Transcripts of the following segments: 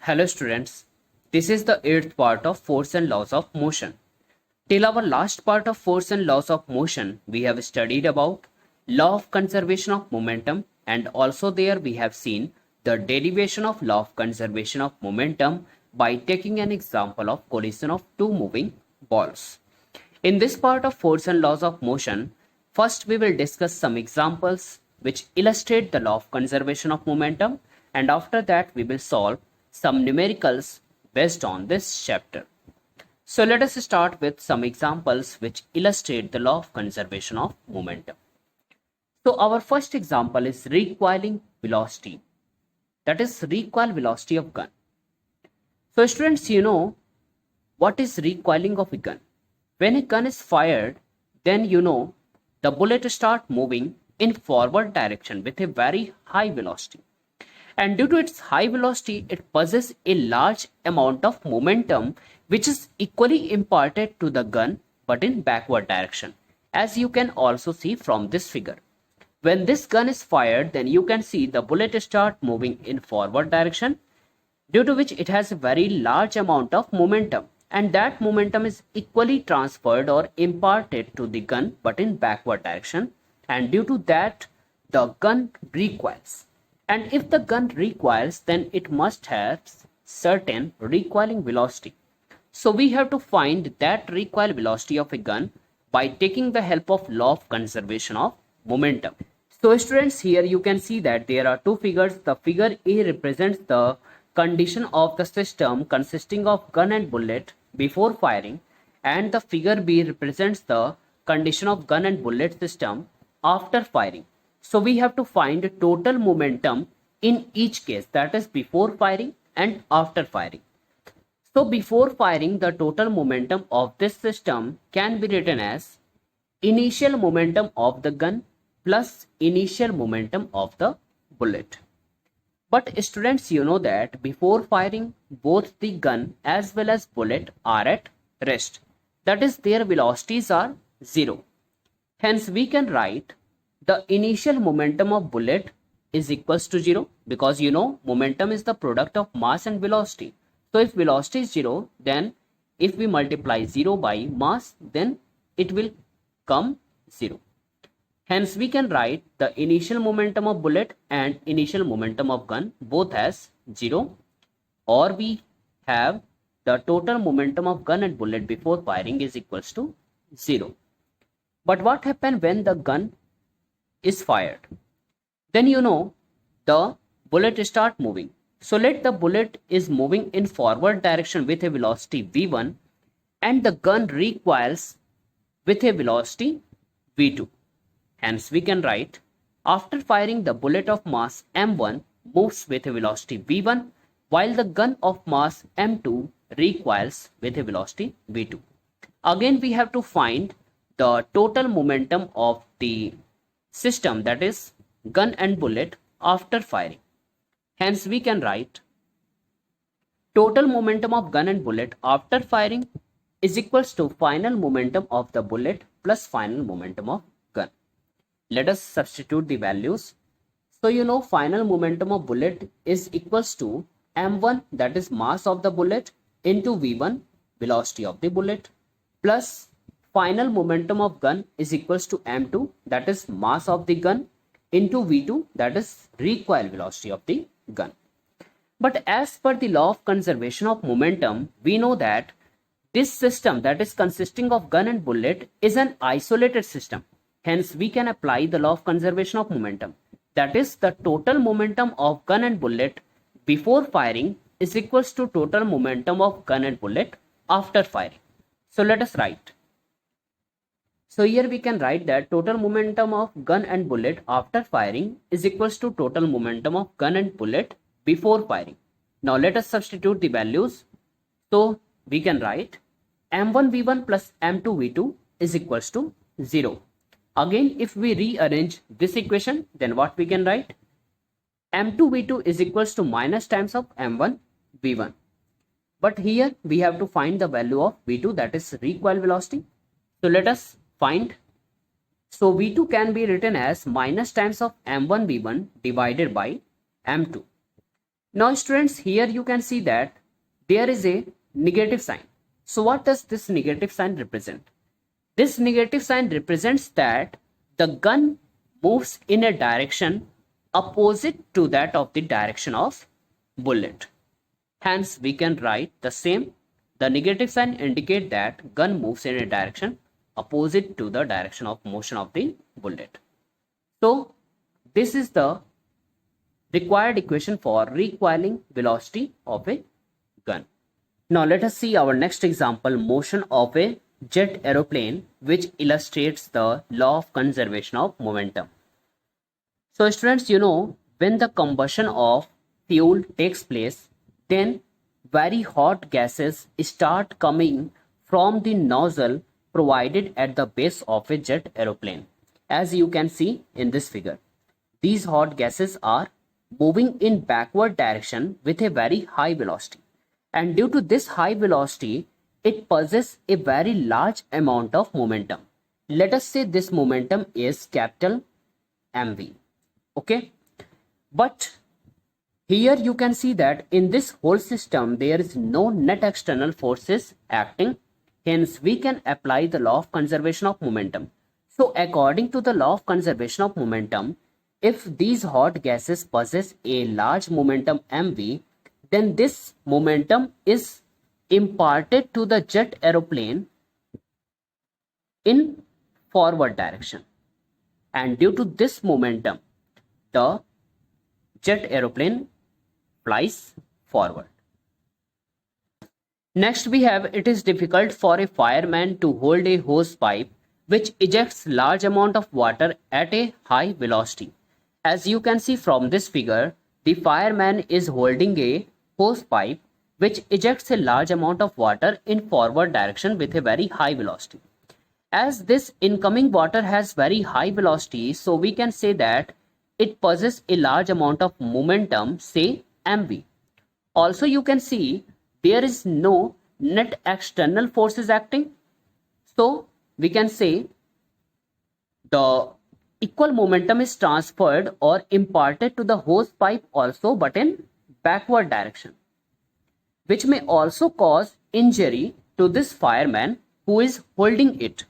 Hello students, this is the 8th part of Force and Laws of Motion. Till our last part of Force and Laws of Motion, we have studied about Law of Conservation of Momentum, and also there we have seen the derivation of Law of Conservation of Momentum by taking an example of collision of two moving balls. In this part of Force and Laws of Motion, first we will discuss some examples which illustrate the law of conservation of momentum, and after that we will solve some numericals based on this chapter. So let us start with some examples which illustrate the law of conservation of momentum. So our first example is recoiling velocity, that is recoil velocity of gun. So students, you know what is recoiling of a gun. When a gun is fired, then the bullet start moving in forward direction with a very high velocity. And due to its high velocity, it possesses a large amount of momentum which is equally imparted to the gun but in backward direction, as you can also see from this figure. When this gun is fired, then you can see the bullet start moving in forward direction, due to which it has a very large amount of momentum, and that momentum is equally transferred or imparted to the gun but in backward direction, and due to that the gun recoils. And if the gun recoils, then it must have certain recoiling velocity. So we have to find that recoil velocity of a gun by taking the help of law of conservation of momentum. So students, here you can see that there are two figures. The figure A represents the condition of the system consisting of gun and bullet before firing, and the figure B represents the condition of gun and bullet system after firing. So we have to find total momentum in each case, that is before firing and after firing. So before firing, the total momentum of this system can be written as initial momentum of the gun plus initial momentum of the bullet. But students, you know that before firing, both the gun as well as bullet are at rest. That is, their velocities are 0. Hence we can write the initial momentum of bullet is equals to 0, because momentum is the product of mass and velocity. So if velocity is 0, then if we multiply 0 by mass, then it will come 0. Hence we can write the initial momentum of bullet and initial momentum of gun both as 0, or we have the total momentum of gun and bullet before firing is equals to 0. But what happens when the gun is fired? Then the bullet start moving. So let the bullet is moving in forward direction with a velocity v1, and the gun recoils with a velocity v2. Hence we can write, after firing, the bullet of mass m1 moves with a velocity v1, while the gun of mass m2 recoils with a velocity v2. Again we have to find the total momentum of the system, that is gun and bullet, after firing. Hence we can write total momentum of gun and bullet after firing is equals to final momentum of the bullet plus final momentum of gun. Let us substitute the values. So final momentum of bullet is equals to m1, that is mass of the bullet, into v1, velocity of the bullet, plus final momentum of gun is equals to m2, that is mass of the gun, into v2, that is recoil velocity of the gun. But as per the law of conservation of momentum, we know that this system, that is consisting of gun and bullet, is an isolated system. Hence we can apply the law of conservation of momentum, that is the total momentum of gun and bullet before firing is equals to total momentum of gun and bullet after firing. So let us write. So here we can write that total momentum of gun and bullet after firing is equals to total momentum of gun and bullet before firing. Now let us substitute the values. So we can write m1 v1 plus m2 v2 is equals to 0. Again, if we rearrange this equation, then what we can write? m2 v2 is equals to minus times of m1 v1. But here we have to find the value of v2, that is recoil velocity. So let us find. So v2 can be written as minus times of m1 v1 divided by m2. Now students, here you can see that there is a negative sign. So what does this negative sign represent? This negative sign represents that the gun moves in a direction opposite to that of the direction of bullet. Hence, we can write the same. The negative sign indicate that gun moves in a direction opposite to the direction of motion of the bullet. So, this is the required equation for recoiling velocity of a gun. Now, let us see our next example, motion of a jet aeroplane, which illustrates the law of conservation of momentum. So, students, when the combustion of fuel takes place, then very hot gases start coming from the nozzle provided at the base of a jet aeroplane. As you can see in this figure, these hot gases are moving in backward direction with a very high velocity. And due to this high velocity, it possesses a very large amount of momentum. Let us say this momentum is capital mv. Okay, but here you can see that in this whole system there is no net external forces acting. Hence we can apply the law of conservation of momentum. So according to the law of conservation of momentum, if these hot gases possess a large momentum mv, then this momentum is imparted to the jet aeroplane in forward direction, and due to this momentum the jet aeroplane flies forward. Next we have, it is difficult for a fireman to hold a hose pipe which ejects large amount of water at a high velocity. As you can see from this figure, the fireman is holding a hose pipe which ejects a large amount of water in forward direction with a very high velocity. As this incoming water has very high velocity, so we can say that it possesses a large amount of momentum, say mv. Also you can see there is no net external forces acting. So we can say the equal momentum is transferred or imparted to the hose pipe also, but in backward direction, which may also cause injury to this fireman who is holding it.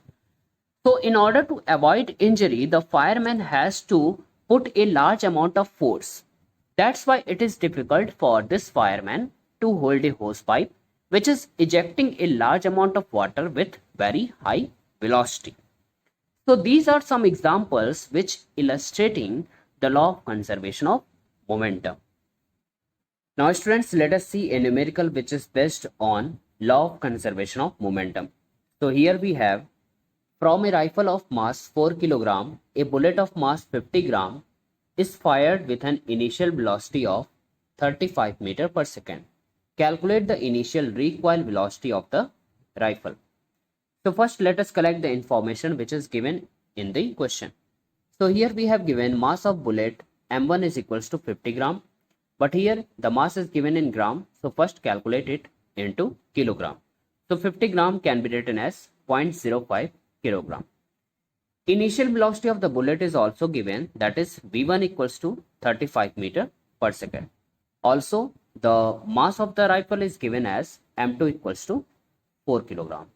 So in order to avoid injury, the fireman has to put a large amount of force. That's why it is difficult for this fireman to hold a hose pipe which is ejecting a large amount of water with very high velocity. So these are some examples which illustrating the law of conservation of momentum. Now students, let us see a numerical which is based on law of conservation of momentum. So here we have, from a rifle of mass 4 kg, a bullet of mass 50 gram is fired with an initial velocity of 35 meter per second. Calculate the initial recoil velocity of the rifle. So first let us collect the information which is given in the question. So here we have given mass of bullet m1 is equals to 50 gram, but here the mass is given in gram. So first calculate it into kilogram. So 50 gram can be written as 0.05 kilogram. Initial velocity of the bullet is also given, that is v1 equals to 35 meter per second. Also the mass of the rifle is given as m2 equals to 4 kilogram.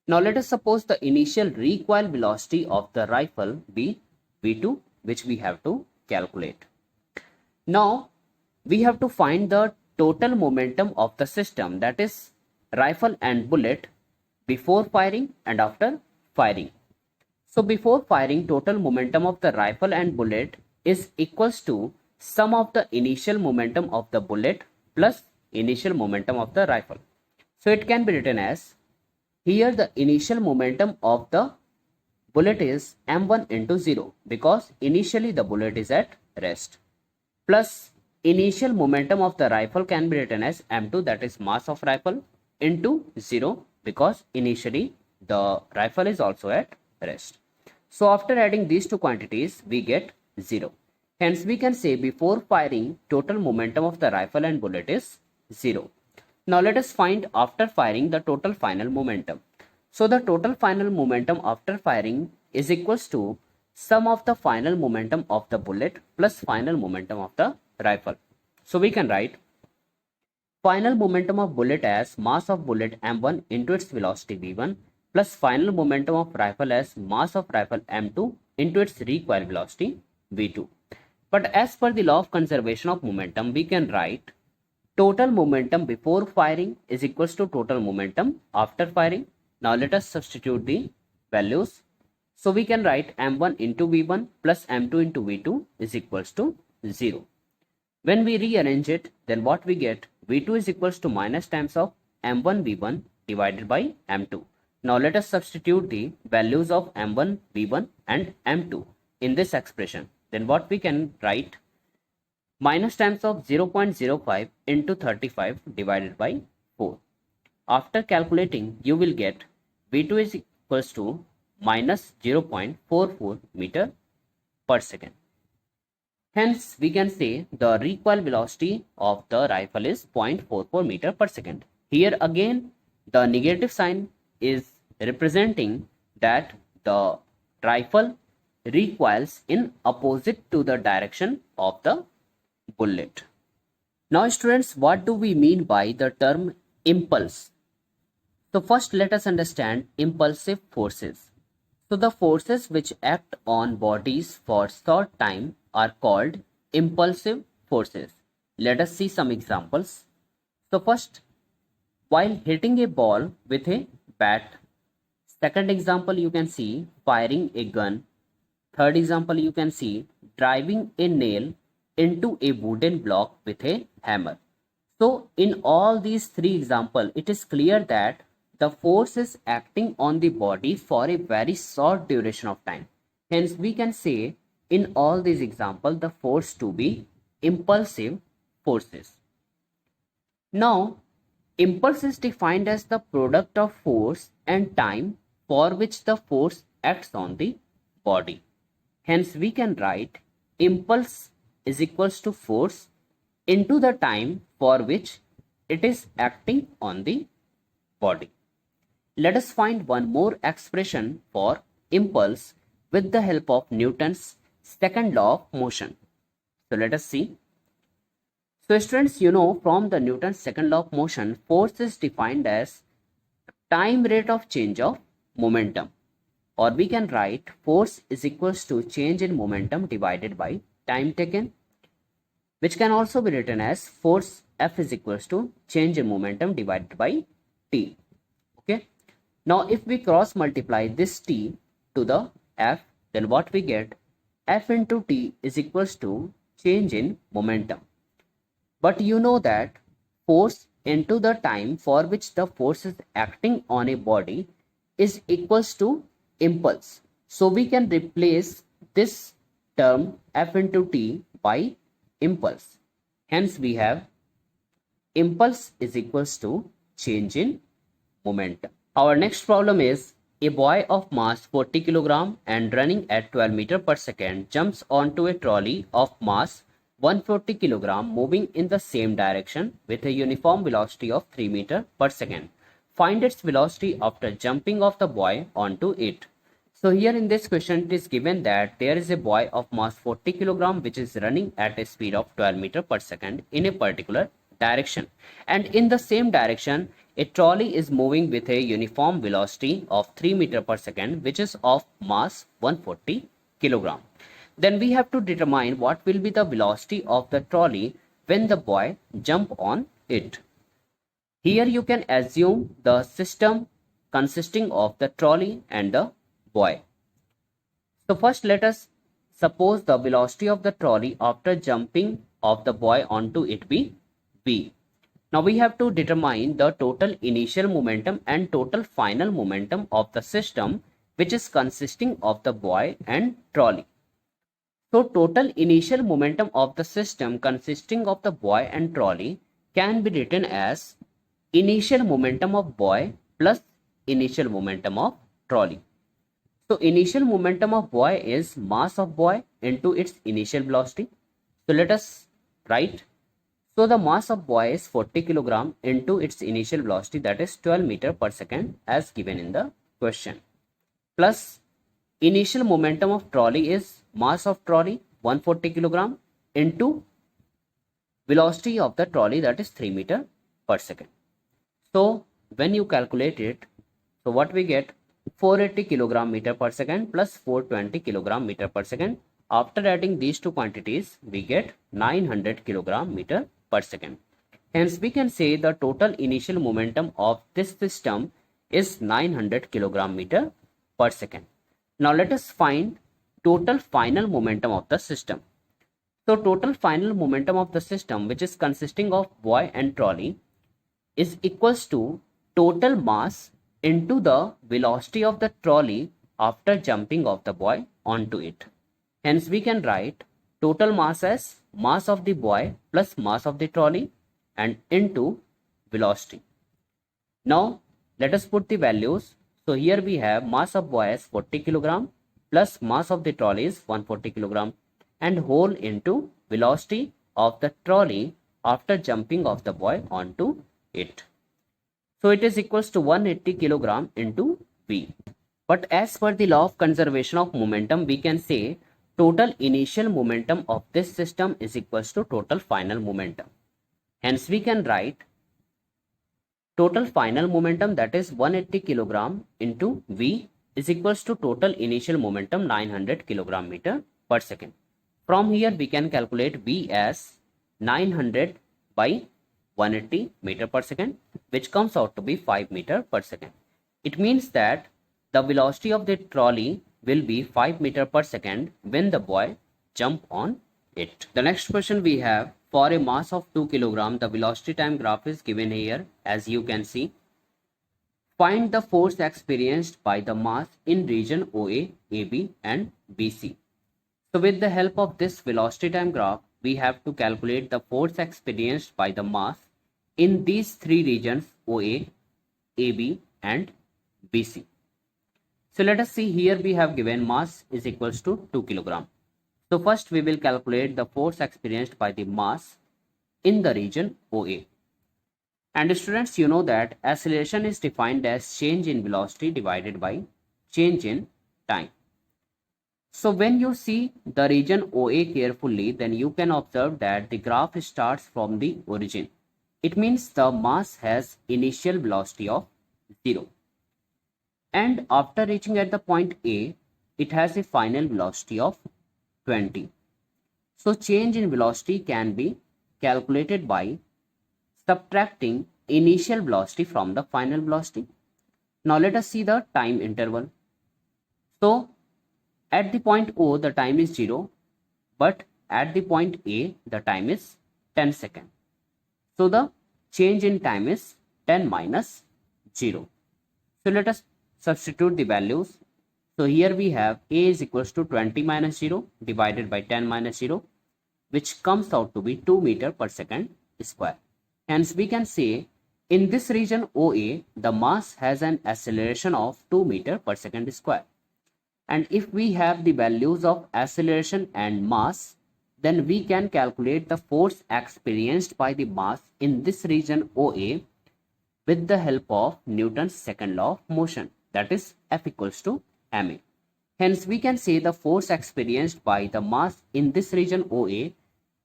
Now let us suppose the initial recoil velocity of the rifle be v2, which we have to calculate. Now we have to find the total momentum of the system, that is rifle and bullet, before firing and after firing. So before firing, total momentum of the rifle and bullet is equals to sum of the initial momentum of the bullet plus initial momentum of the rifle. So it can be written as, here the initial momentum of the bullet is m1 into 0 because initially the bullet is at rest, plus initial momentum of the rifle can be written as m2, that is mass of rifle, into 0 because initially the rifle is also at rest. So after adding these two quantities we get 0. Hence we can say before firing total momentum of the rifle and bullet is 0. Now let us find after firing the total final momentum. So the total final momentum after firing is equals to sum of the final momentum of the bullet plus final momentum of the rifle. So we can write Final momentum of bullet as mass of bullet m1 into its velocity v1 plus final momentum of rifle as mass of rifle m2 into its recoil velocity v2. But as per the law of conservation of momentum, we can write total momentum before firing is equals to total momentum after firing. Now let us substitute the values. So we can write m1 into v1 plus m2 into v2 is equals to 0. When we rearrange it, then what we get? v2 is equals to minus times of m1 v1 divided by m2. Now let us substitute the values of m1 v1 and m2 in this expression. Then what we can write? Minus times of 0.05 into 35 divided by 4. After calculating, you will get v2 is equals to minus 0.44 meter per second. Hence, we can say the recoil velocity of the rifle is 0.44 meter per second. Here again, the negative sign is representing that the rifle recoils in opposite to the direction of the bullet. Now students, what do we mean by the term impulse? So first let us understand impulsive forces. So the forces which act on bodies for short time are called impulsive forces. Let us see some examples. So first, while hitting a ball with a bat. Second example, you can see firing a gun. Third example, you can see driving a nail into a wooden block with a hammer. So in all these three examples, it is clear that the force is acting on the body for a very short duration of time. Hence, we can say in all these examples, the force to be impulsive forces. Now, impulse is defined as the product of force and time for which the force acts on the body. Hence, we can write impulse is equals to force into the time for which it is acting on the body. Let us find one more expression for impulse with the help of Newton's second law of motion. So let us see. So students, you know from the Newton's second law of motion, force is defined as time rate of change of momentum, or we can write force is equals to change in momentum divided by time taken, which can also be written as force F is equals to change in momentum divided by T. Okay. Now if we cross multiply this T to the F, then what we get? F into T is equals to change in momentum. But you know that force into the time for which the force is acting on a body is equals to impulse. So we can replace this term F into T by impulse. Hence we have impulse is equals to change in momentum. Our next problem is a boy of mass 40 kg and running at 12 meter per second jumps onto a trolley of mass 140 kg moving in the same direction with a uniform velocity of 3 meter per second. Find its velocity after jumping of the boy onto it. So here in this question it is given that there is a boy of mass 40 kg which is running at a speed of 12 meter per second in a particular direction, and in the same direction a trolley is moving with a uniform velocity of 3 meter per second which is of mass 140 kg. Then we have to determine what will be the velocity of the trolley when the boy jump on it. Here you can assume the system consisting of the trolley and the boy. So first let us suppose the velocity of the trolley after jumping of the boy onto it be v. Now we have to determine the total initial momentum and total final momentum of the system which is consisting of the boy and trolley. So total initial momentum of the system consisting of the boy and trolley can be written as initial momentum of boy plus initial momentum of trolley. So initial momentum of boy is mass of boy into its initial velocity. So let us write. So the mass of boy is 40 kg into its initial velocity, that is 12 meter per second as given in the question, plus initial momentum of trolley is mass of trolley 140 kg into velocity of the trolley, that is 3 meter per second. So when you calculate it, so what we get, 480 kilogram meter per second plus 420 kilogram meter per second. After adding these two quantities, we get 900 kilogram meter per second. Hence, we can say the total initial momentum of this system is 900 kilogram meter per second. Now let us find total final momentum of the system. So total final momentum of the system, which is consisting of buoy and trolley, is equals to total mass into the velocity of the trolley after jumping of the buoy onto it. Hence, we can write total mass as mass of the buoy plus mass of the trolley and into velocity. Now, let us put the values. So, here we have mass of buoy as 40 kilogram plus mass of the trolley is 140 kilogram and whole into velocity of the trolley after jumping of the buoy onto it. So it is equals to 180 kilogram into V. But as per the law of conservation of momentum, we can say total initial momentum of this system is equals to total final momentum. Hence we can write total final momentum, that is 180 kilogram into V, is equals to total initial momentum 900 kilogram meter per second. From here we can calculate V as 900 by 180 meter per second, which comes out to be 5 meter per second. It means that the velocity of the trolley will be 5 meter per second when the buoy jump on it. The next question we have, for a mass of 2 kilogram, the velocity time graph is given here as you can see. Find the force experienced by the mass in region OA, AB and BC. So with the help of this velocity time graph, we have to calculate the force experienced by the mass in these three regions OA, AB and BC. So let us see, here we have given mass is equals to 2 kilogram. So first we will calculate the force experienced by the mass in the region OA. And students, you know that acceleration is defined as change in velocity divided by change in time. So when you see the region OA carefully, then you can observe that the graph starts from the origin. It means the mass has initial velocity of 0. And after reaching at the point A, it has a final velocity of 20. So change in velocity can be calculated by subtracting initial velocity from the final velocity. Now let us see the time interval. So at the point O, the time is 0, but at the point A, the time is 10 seconds. So the change in time is 10 minus 0. So let us substitute the values. So here we have A is equals to 20 minus 0 divided by 10 minus 0, which comes out to be 2 meter per second square. Hence we can say in this region OA, the mass has an acceleration of 2 meter per second square. And if we have the values of acceleration and mass, then we can calculate the force experienced by the mass in this region OA with the help of Newton's second law of motion, that is F equals to ma. Hence we can say the force experienced by the mass in this region OA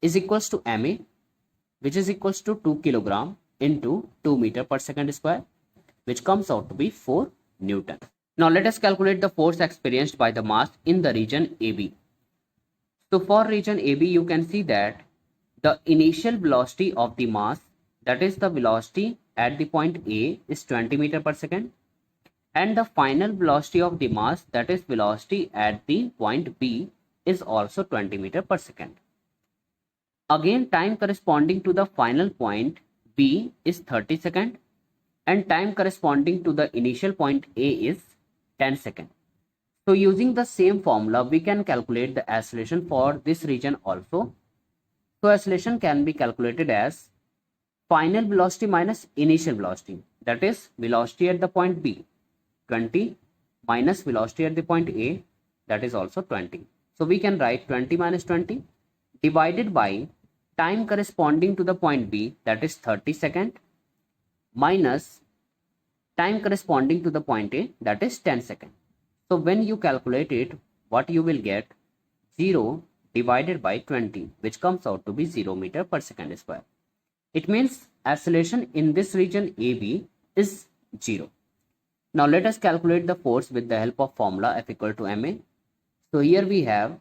is equals to ma, which is equals to 2 kilogram into 2 meter per second square, which comes out to be 4 Newton. Now let us calculate the force experienced by the mass in the region AB. So for region AB, you can see that the initial velocity of the mass, that is the velocity at the point A, is 20 meter per second, and the final velocity of the mass, that is velocity at the point B, is also 20 meter per second. Again, time corresponding to the final point B is 30 seconds and time corresponding to the initial point A is 10 seconds. So using the same formula, we can calculate the acceleration for this region also. So acceleration can be calculated as final velocity minus initial velocity, that is velocity at the point B, 20, minus velocity at the point A, that is also 20. So we can write 20 minus 20 divided by time corresponding to the point B, that is 30 seconds, minus time corresponding to the point A, that is 10 seconds. So when you calculate it, what you will get, 0 divided by 20, which comes out to be 0 meter per second square. It means acceleration in this region AB is 0. Now let us calculate the force with the help of formula F equal to ma. So here we have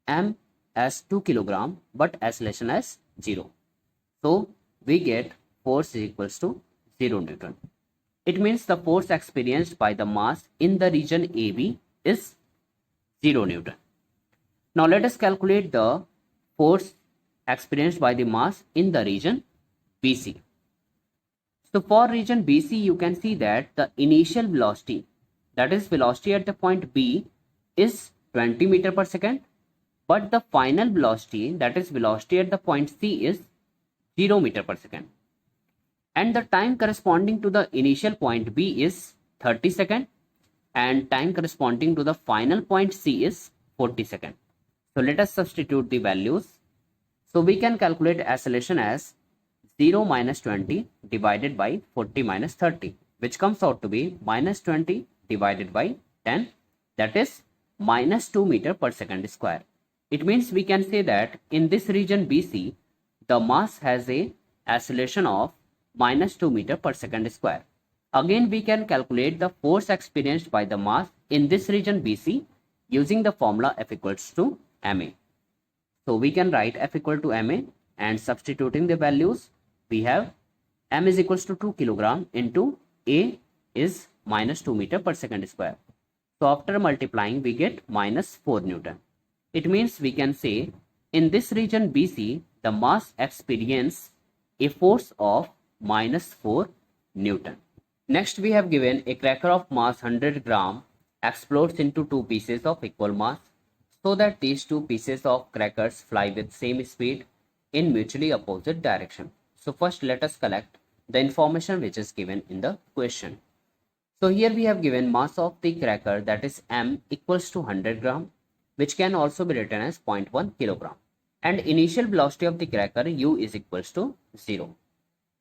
m as 2 kilogram but acceleration as 0. So we get force is equals to 0 Newton. It means the force experienced by the mass in the region AB is 0 Newton. Now let us calculate the force experienced by the mass in the region BC. So for region BC, you can see that the initial velocity, that is velocity at the point B, is 20 meter per second, but the final velocity, that is velocity at the point C, is 0 meter per second. And the time corresponding to the initial point B is 30 seconds, and time corresponding to the final point C is 40 seconds. So let us substitute the values. So we can calculate acceleration as 0 minus 20 divided by 40 minus 30, which comes out to be minus 20 divided by 10, that is minus 2 meter per second square. It means we can say that in this region BC, the mass has a acceleration of minus 2 meter per second square. Again, we can calculate the force experienced by the mass in this region BC using the formula F equals to ma. So we can write F equal to ma, and substituting the values, we have m is equals to 2 kilogram into a is minus 2 meter per second square. So after multiplying, we get minus 4 Newton. It means we can say in this region BC, the mass experience a force of minus 4 Newton. Next, we have given a cracker of mass 100 gram explodes into two pieces of equal mass, so that these two pieces of crackers fly with same speed in mutually opposite direction. So first let us collect the information which is given in the question. So here we have given mass of the cracker, that is m, equals to 100 gram, which can also be written as 0.1 kilogram. And initial velocity of the cracker u is equals to 0.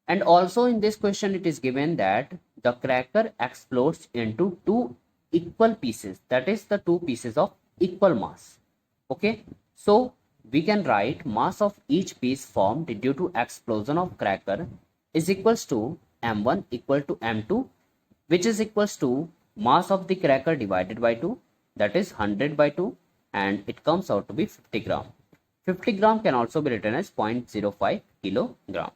And also in this question it is given that the cracker explodes into two equal pieces, that is the two pieces of equal mass. Okay, so we can write mass of each piece formed due to explosion of cracker is equals to m1 equal to m2, which is equals to mass of the cracker divided by 2, that is 100 by 2, and it comes out to be 50 gram. 50 gram can also be written as 0.05 kilogram.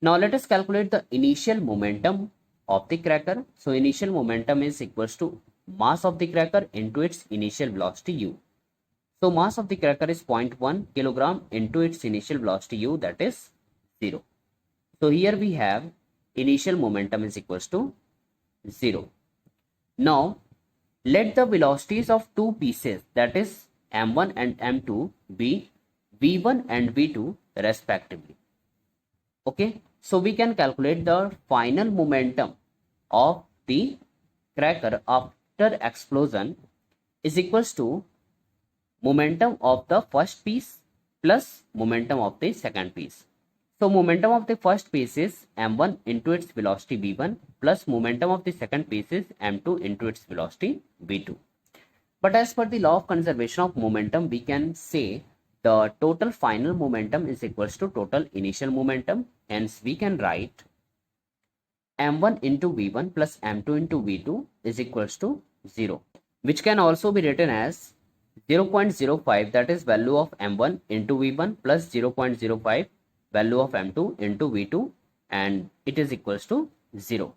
Now let us calculate the initial momentum of the cracker. So initial momentum is equals to mass of the cracker into its initial velocity u. So mass of the cracker is 0.1 kilogram into its initial velocity u, that is 0. So here we have initial momentum is equals to 0. Now let the velocities of two pieces, that is m1 and m2, be v1 and v2 respectively. Okay, so we can calculate the final momentum of the cracker after explosion is equals to momentum of the first piece plus momentum of the second piece. So momentum of the first piece is m1 into its velocity v1 plus momentum of the second piece is m2 into its velocity v2. But as per the law of conservation of momentum, we can say the total final momentum is equals to total initial momentum. Hence we can write m1 into v1 plus m2 into v2 is equals to 0, which can also be written as 0.05, that is value of m1 into v1 plus 0.05 value of m2 into v2, and it is equals to 0.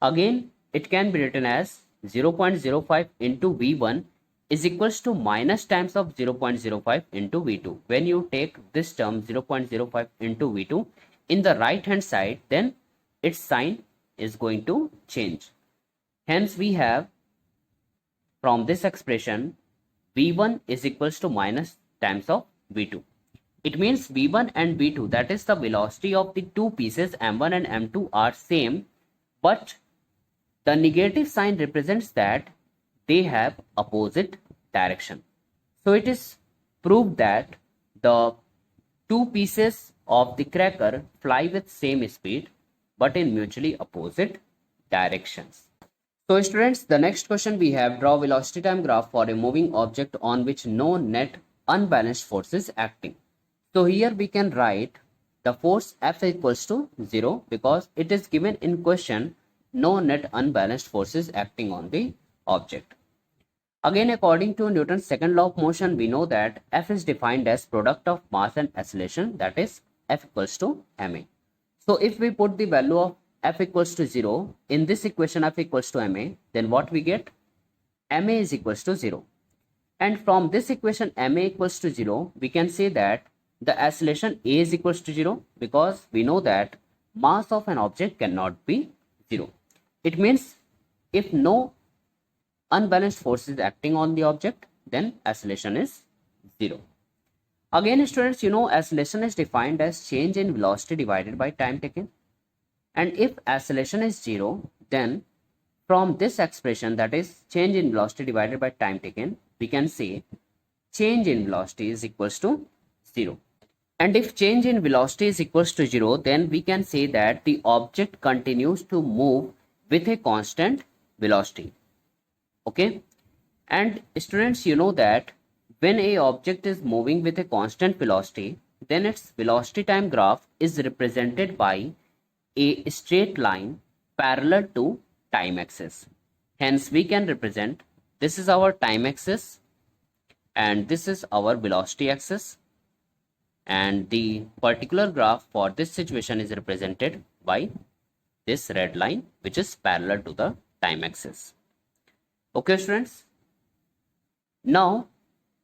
Again, it can be written as 0.05 into v1 is equals to minus times of 0.05 into v2. When you take this term 0.05 into v2 in the right hand side, then its sign is going to change. Hence we have from this expression v1 is equals to minus times of v2. It means v1 and v2, that is the velocity of the two pieces m1 and m2 are same, but the negative sign represents that they have opposite direction. So it is proved that the two pieces of the cracker fly with same speed but in mutually opposite directions. So students, the next question we have, draw velocity time graph for a moving object on which no net unbalanced force is acting. So here we can write the force F equals to 0 because it is given in question no net unbalanced forces acting on the object. Again, according to Newton's second law of motion, we know that F is defined as product of mass and acceleration, that is F equals to ma. So if we put the value of F equals to 0 in this equation F equals to ma, then what we get? Ma is equals to 0. And from this equation ma equals to 0, we can say that the acceleration a is equals to 0 because we know that mass of an object cannot be 0. It means if no unbalanced force is acting on the object, then acceleration is 0. Again, students, acceleration is defined as change in velocity divided by time taken. And if acceleration is 0, then from this expression, that is change in velocity divided by time taken, we can say change in velocity is equals to 0. And if change in velocity is equals to 0, then we can say that the object continues to move with a constant velocity. Okay. And students, you know that when a object is moving with a constant velocity, then its velocity time graph is represented by a straight line parallel to time axis. Hence, we can represent this is our time axis and this is our velocity axis. And the particular graph for this situation is represented by this red line, which is parallel to the time axis. Okay, students. Now,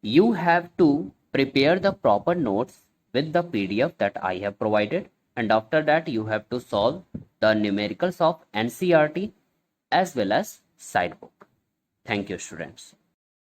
you have to prepare the proper notes with the PDF that I have provided. And after that, you have to solve the numericals of NCERT as well as side book. Thank you, students.